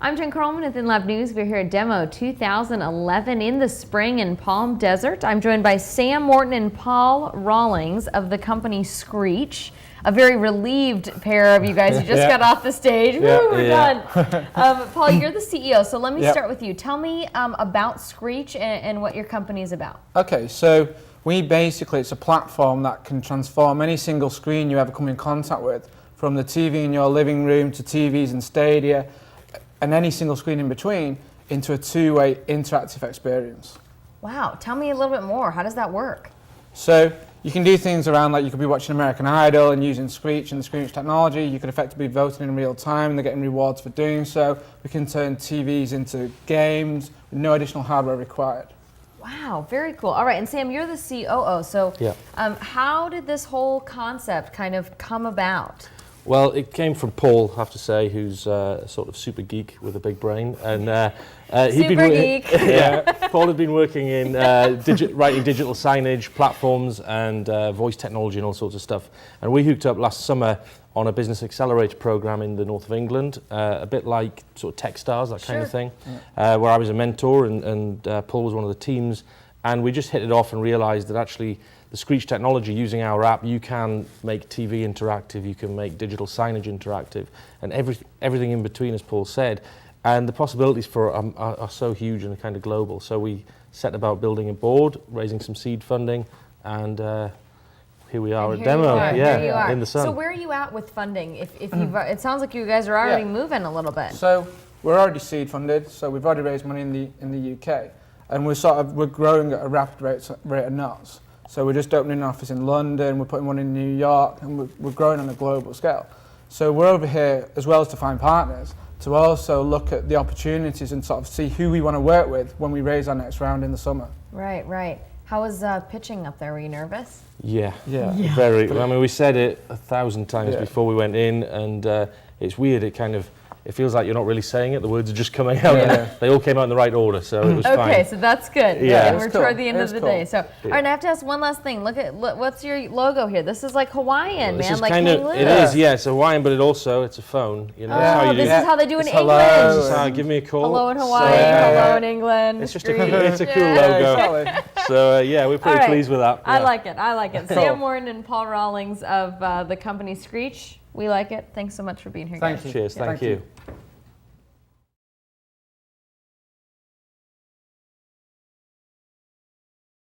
I'm Jen Carlman with InLab News. We're here at Demo 2011 in the spring in Palm Desert. I'm joined by Sam Morton and Paul Rawlings of the company Screech. A very relieved pair of you guys. You just got off the stage. Woo, we're done. Paul, you're the CEO, so let me start with you. Tell me about Screech and what your company is about. Okay, so it's a platform that can transform any single screen you ever come in contact with, from the TV in your living room to TVs in stadia, and any single screen in between, into a two-way interactive experience. Wow, tell me a little bit more. How does that work? So you can do things around, like you could be watching American Idol and using Screech and the Screech technology. You could effectively be voting in real time and they're getting rewards for doing so. We can turn TVs into games with no additional hardware required. Wow, very cool. All right, and Sam, you're the COO, so how did this whole concept kind of come about? Well, it came from Paul, I have to say, who's a sort of super geek with a big brain, and Paul had been working in writing digital signage, platforms, and voice technology and all sorts of stuff. And we hooked up last summer on a business accelerator program in the north of England, a bit like sort of Techstars, that kind of thing, where I was a mentor and Paul was one of the teams, and we just hit it off and realised that actually the Screech technology, using our app, you can make TV interactive, you can make digital signage interactive, and everything in between, as Paul said. And the possibilities for it are so huge and kind of global. So we set about building a board, raising some seed funding, and here we are at Demo, in the sun. So where are you at with funding? If you've, it sounds like you guys are already moving a little bit. So we're already seed funded, so we've already raised money in the UK, and we're growing at a rapid rate of knots. So we're just opening an office in London, we're putting one in New York, and we're growing on a global scale. So we're over here, as well as to find partners, to also look at the opportunities and sort of see who we want to work with when we raise our next round in the summer. Right, right. How was pitching up there? Were you nervous? Yeah. Very. I mean, we said it 1,000 times before we went in, and it's weird. It feels like you're not really saying it. The words are just coming out. And they all came out in the right order, so it was fine. Okay, so that's good. Yeah, and we're toward the end of the day. So, all right, I have to ask one last thing. Look, what's your logo here? This is like Hawaiian, this man. is like kind of, it is, it's Hawaiian, but it's a phone. You know, oh, this is how they do in England. This is how, give me a call. Hello in Hawaii, hello in England. It's just it's a cool logo. So we're pretty pleased with that. I like it. Sam Morton and Paul Rawlings of the company Screech. We like it. Thanks so much for being here, guys. Thank you. Cheers. Thank you.